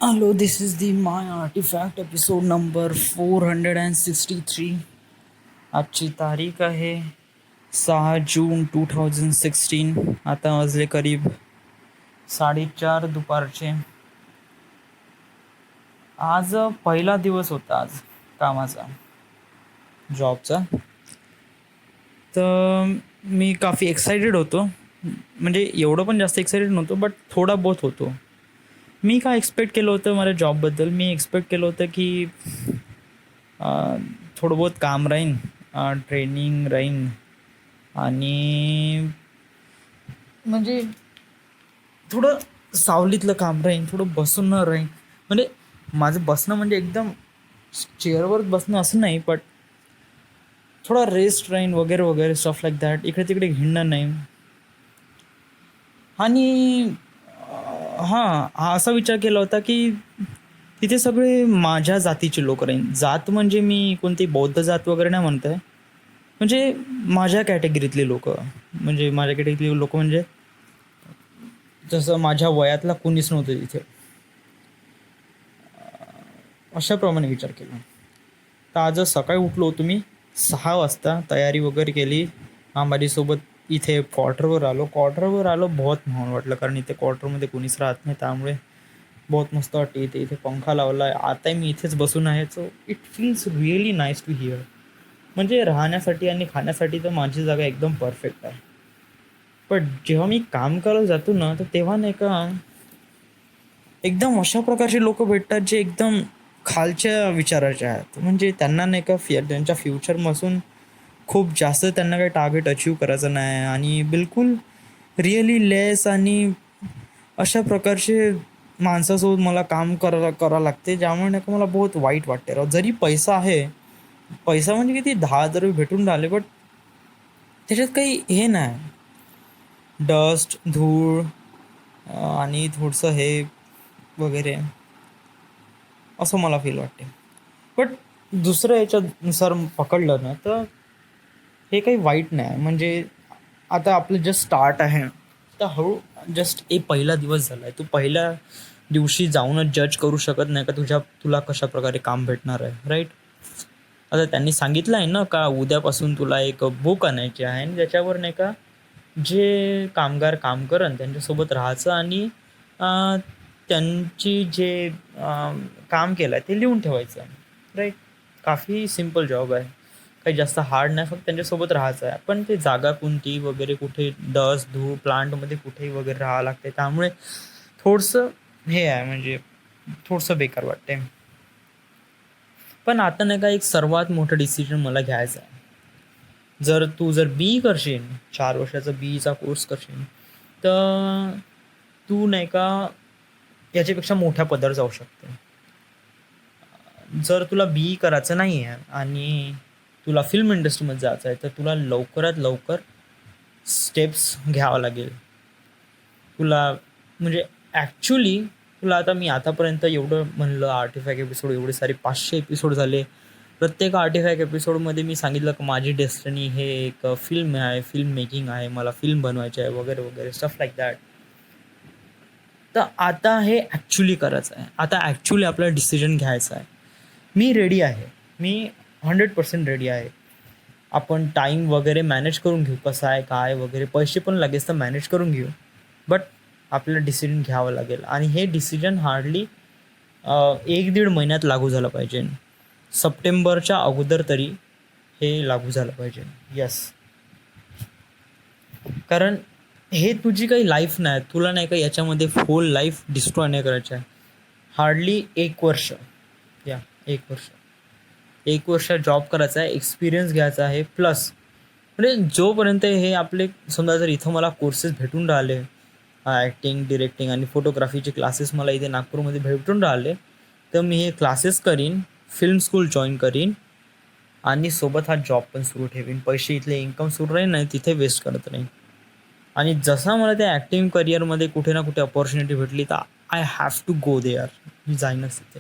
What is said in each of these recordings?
Hello, this is the My Artifact episode number 463. आजची तारीख आहे 6 जून 2016. आता वाजले करीब 4:30 दुपारचे. आज पहिला दिवस होता आज कामाचा, जॉबचा. तर मी काफ़ी एक्साइटेड होतो. म्हणजे एवढं पण जास्त एक्साइटेड नव्हतो, बट थोडा बहुत होतो. मी काय एक्सपेक्ट केलं होतं माझ्या जॉबबद्दल, मी एक्सपेक्ट केलं होतं की थोडं बहुत काम राहीन, ट्रेनिंग राहीन आणि म्हणजे थोडं सावलीतलं काम राहीन, थोडं बसून न राहीन. म्हणजे माझं बसणं म्हणजे एकदम चेअरवर बसणं असं नाही, बट थोडा रेस्ट राहीन वगैरे वगैरे, स्टफ लाईक दॅट. इकडे तिकडे हिंडणं नाही. आणि हा असा विचार केला होता की तिथे सगळे माझ्या जातीचे लोक राहीन. जात म्हणजे मी कोणती बौद्ध जात वगैरे नाही म्हणत आहे, म्हणजे माझ्या कॅटेगरीतले लोक. म्हणजे माझ्या कॅटेगरीतले लोक म्हणजे जसं माझ्या वयातला कोणीच नव्हतं तिथे. अशाप्रमाणे विचार केला. तर आज सकाळी उठलो होतो मी 6 वाजता, तयारी वगैरे केली. माझ्यासोबत इथे क्वार्टरवर आलो. बहुत महान वाटलं, कारण इथे क्वार्टरमध्ये कोणीच राहत नाही, त्यामुळे बहुत मस्त वाटते. इथे पंखा लावला आहे, आता मी इथेच बसून आहे. So it feels really nice to here. म्हणजे राहण्यासाठी आणि खाण्यासाठी तर माझी जागा एकदम परफेक्ट आहे. पण जेव्हा मी काम करायला जातो ना, तर तेव्हा नाही का एकदम अशा प्रकारचे लोक भेटतात जे एकदम खालच्या विचाराचे आहेत. म्हणजे त्यांना नाही का त्यांच्या फ्युचरपासून खूप जास्त त्यांना काही टार्गेट अचीव करायचं नाही, आणि बिलकुल रिअली लेस. आणि अशा प्रकारचे माणसासोबत मला काम करावं लागते, ज्यामुळे नाही का मला बहुत वाईट वाटते राव. जरी पैसा आहे, पैसा म्हणजे किती 10,000 भेटून राहिले, बट त्याच्यात काही हे नाही. डस्ट, धूळ आणि थोडंसं हे वगैरे असं मला फील वाटते. बट दुसरं याच्यानुसार पकडलं ना, तर हे काही वाईट नाही. म्हणजे आता आपलं जस्ट स्टार्ट आहे, तर हळू जस्ट पहिला दिवस झाला आहे. तू पहिल्या दिवशी जाऊनच जज करू शकत नाही का तुला कशा प्रकारे काम भेटणार आहे, राईट? आता त्यांनी सांगितलं आहे ना का उद्यापासून तुला एक बुक आणायची आहे, आणि त्याच्यावर नाही का जे कामगार काम करन त्यांच्यासोबत राहायचं, आणि त्यांची जे काम केलं आहे ते लिहून ठेवायचं, राईट? काफी सिम्पल जॉब आहे, काही जास्त हार्ड नाही. फक्त त्यांच्यासोबत राहायचं आहे. पण ते जागा कोणती वगैरे, कुठे डस्ट धूळ, प्लांटमध्ये कुठेही वगैरे राहावं लागते, त्यामुळे थोडंसं हे आहे, म्हणजे थोडंसं बेकार वाटते. पण आता नाही का एक सर्वात मोठं डिसिजन मला घ्यायचं आहे. जर बी करशील, 4 वर्षाचा बीचा कोर्स करशील, तर तू नाही का याच्यापेक्षा मोठ्या पदावर जाऊ शकते. जर तुला बी करायचं नाही आहे आणि तुला फिल्म इंडस्ट्रीमध्ये जायचं आहे, तर तुला लवकरात लवकर स्टेप्स घ्यावं लागेल. तुला म्हणजे ॲक्च्युली तुला आता मी आतापर्यंत एवढं म्हणलं, आर्टिफॅक्ट एपिसोड एवढे सारे 500 एपिसोड झाले. प्रत्येक आर्टिफॅक्ट एपिसोडमध्ये मी सांगितलं की माझी डेस्टिनी हे एक फिल्म आहे, फिल्म मेकिंग आहे, मला फिल्म बनवायची आहे वगैरे वगैरे, स्टफ लाईक दॅट. तर आता हे ॲक्च्युली करायचं आहे. आता ॲक्च्युली आपल्याला डिसिजन घ्यायचा आहे. मी रेडी आहे, मी 100% रेडी आहे. आपण टाईम वगैरे मॅनेज करून घेऊ, कसं आहे काय वगैरे, पैसे पण लगेच तर मॅनेज करून घेऊ. बट आपल्याला डिसिजन घ्यावं लागेल, आणि हे डिसिजन हार्डली 1-1.5 महिन्यात लागू झालं पाहिजे. सप्टेंबरच्या अगोदर तरी हे लागू झालं पाहिजे. यस, कारण हे तुझी काही लाईफ नाही, तुला नाही का याच्यामध्ये होल लाईफ डिस्ट्रॉय नाही करायचं आहे. हार्डली 1 वर्ष, 1 वर्ष जॉब करायचा आहे, एक्सपिरियन्स घ्यायचा आहे. प्लस म्हणजे जोपर्यंत हे आपले समजा जर इथं मला कोर्सेस भेटून राहिले, ॲक्टिंग, डिरेक्टिंग आणि फोटोग्राफीचे क्लासेस मला इथे नागपूरमध्ये भेटून राहिले, तर मी हे क्लासेस करीन, फिल्म स्कूल जॉईन करीन, आणि सोबत हा जॉब पण सुरू ठेवीन. पैसे इथले इन्कम सुरू राहील, नाही तिथे वेस्ट करत राहीन. आणि जसा मला त्या ॲक्टिंग करिअरमध्ये कुठे ना कुठे अपॉर्च्युनिटी भेटली, तर I have to go there. मी जाईनच तिथे,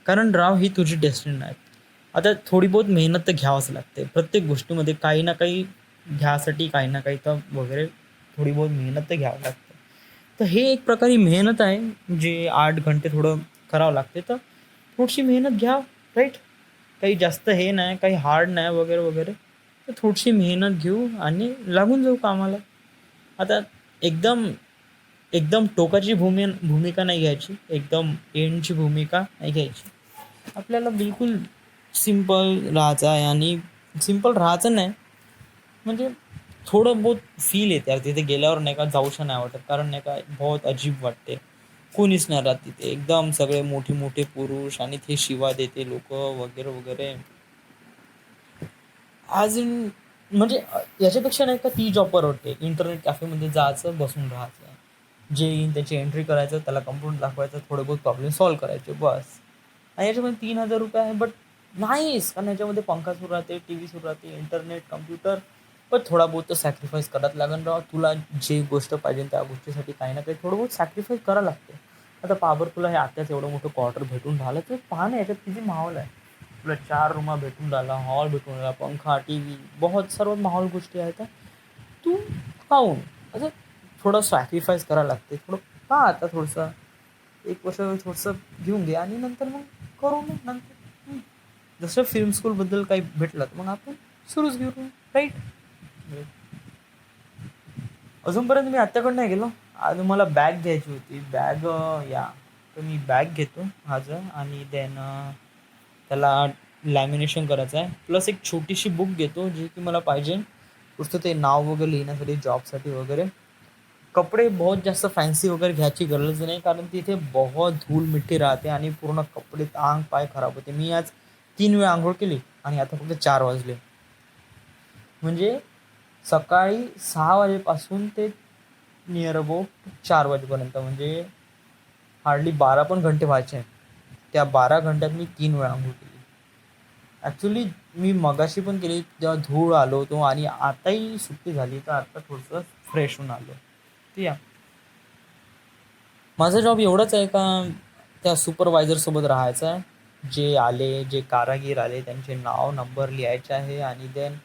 कारण राव ही तुझी डेस्टिनी नाही. आता थोडी बहुत मेहनत तर घ्यावंच लागते प्रत्येक गोष्टीमध्ये, काही ना काही घ्यासाठी, काही ना काही तर वगैरे थोडी बहुत मेहनत तर घ्यावं लागतं. तर हे एक प्रकारे मेहनत आहे, जे 8 घंटे थोडं करावं लागते. तर थोडीशी मेहनत घ्या, राईट. काही जास्त हे नाही, काही हार्ड नाही वगैरे वगैरे. तर थोडीशी मेहनत घेऊ आणि लागून जाऊ कामाला. आता एकदम एकदम टोकाची भूमिका नाही घ्यायची, एकदम एंडची भूमिका नाही घ्यायची. आपल्याला बिलकुल सिंपल राहायचं आहे. आणि सिंपल राहायचं नाही म्हणजे थोडं बहुत फील येते यार तिथे गेल्यावर, नाही का, जाऊशा नाही वाटत. कारण नाही का बहुत अजीब वाटते. कोणीच नाही राहत तिथे, एकदम सगळे मोठे मोठे पुरुष आणि ते शिवा देते लोक वगैरे वगैरे. अजून म्हणजे याच्यापेक्षा नाही का ती जॉब परवडते. इंटरनेट कॅफेमध्ये जायचं, बसून राहायचं, जे येईन त्याची एंट्री करायचं, त्याला कम्प्युटर दाखवायचं, थोडे बहुत प्रॉब्लेम सॉल्व्ह करायचे, बस. आणि याच्यामध्ये 3,000 रुपये आहे, बट नाहीच. कारण याच्यामध्ये पंखा सुरू राहते, टी व्ही सुरू राहते, इंटरनेट, कम्प्युटर. पण थोडा बहुत तर सॅक्रिफाईस करायला लागेल राव. तुला जे गोष्ट पाहिजे त्या गोष्टीसाठी काही ना काही थोडं बहुत सॅक्रिफाईस करावं लागते. आता पाबर तुला हे आत्ताच एवढं मोठं क्वार्टर भेटून राहिलं, तर पहा ना याच्यात किती माहोल आहे. तुला 4 रूमा भेटून राहिला, हॉल भेटून राहिला, पंखा, टी व्ही, बहुत सर्व माहोल गोष्टी आहेत. तू पाहून असं थोडं सॅक्रिफाईस करावं लागते. थोडं पहा आता थोडंसं 1 वर्ष थोडंसं घेऊन घे आणि नंतर मग करू मग नंतर. जसं फिल्म स्कूलबद्दल काही भेटलं तर मग आपण सुरूच घेऊ, राईट. अजूनपर्यंत मी आत्याकडे नाही गेलो. आज मला बॅग घ्यायची होती. बॅग या तर मी बॅग घेतो माझं, आणि देन त्याला लॅमिनेशन करायचं आहे. प्लस एक छोटीशी बुक घेतो जी की मला पाहिजे, नुसतं ते नाव वगैरे लिहिण्यासाठी, जॉबसाठी वगैरे. कपडे बहुत जास्त फॅन्सी वगैरे घ्यायची गरज नाही, कारण तिथे बहुत धूळ मिट्टी राहते आणि पूर्ण कपडे, अंग पाय खराब होते. मी आज 3 वेळा आंघोळ केली आणि आता फक्त 4 वाजले. म्हणजे सकाळी 6 वाजेपासून ते नियर अबाउट 4 वाजेपर्यंत, म्हणजे हार्डली 12 पण घंटे व्हायचे आहेत. त्या 12 घंट्यात मी 3 वेळा आंघोळ केली. ॲक्च्युली मी मगाशी पण केली तेव्हा धूळ आलो होतो, आणि आताही सुट्टी झाली तर आता थोडंसं फ्रेश होऊन आलो. तर या माझा जॉब एवढंच आहे का, त्या सुपरवायझरसोबत राहायचं आहे. जे आले, जे कारागीर आले, त्यांचे नाव नंबर लिहायचे आहे, आणि देन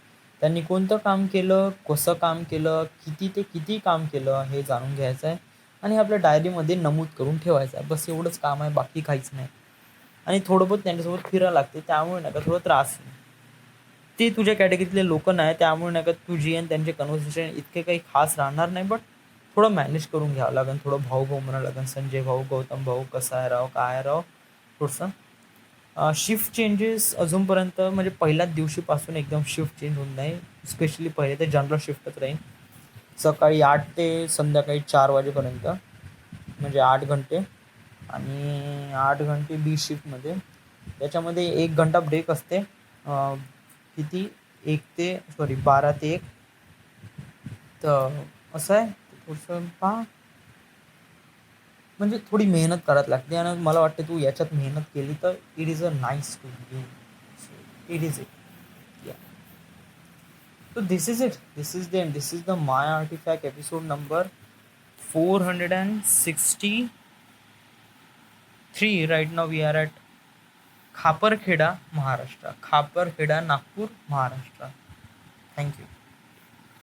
त्यांनी कोणतं काम केलं, कसं काम केलं, किती ते किती काम केलं हे जाणून घ्यायचं आहे, आणि आपल्या डायरीमध्ये नमूद करून ठेवायचं आहे. बस एवढंच काम आहे, बाकी काहीच नाही. आणि थोडं बहुत त्यांच्यासोबत फिरायला लागते, त्यामुळे नाही का थोडं त्रास. ते तुझ्या कॅटेगरीतले लोक नाही, त्यामुळे नाही का तुझी आणि त्यांचे कन्व्हर्सेशन इतके काही खास राहणार नाही. बट थोडं मॅनेज करून घ्यावं लागेल, थोडं भाऊ भाऊ म्हणावं लागेल, संजय भाऊ, गौतम भाऊ, कसा आहे राव, काय आहे राव, थोडंसं. शिफ्ट चेंजेस अजूनपर्यंत म्हणजे पहिल्याच दिवशीपासून एकदम शिफ्ट चेंज होत नाही. स्पेशली पहिले तर जनरल शिफ्टच राहील, सकाळी 8 ते संध्याकाळी 4 वाजेपर्यंत, म्हणजे 8 घंटे. आणि 8 घंटे बी शिफ्टमध्ये. त्याच्यामध्ये 1 घंटा ब्रेक असते. किती, 12 ते 1. तर असं आहे, थोडंसं पहा. म्हणजे थोडी मेहनत करायला लागते, आणि मला वाटते तू याच्यात मेहनत केली तर it is a nice to you. It is it. या So this is the My Artifact episode number 463. Right now we are at Khaparkheda, Maharashtra. Khaparkheda, Nagpur, Maharashtra. Thank you.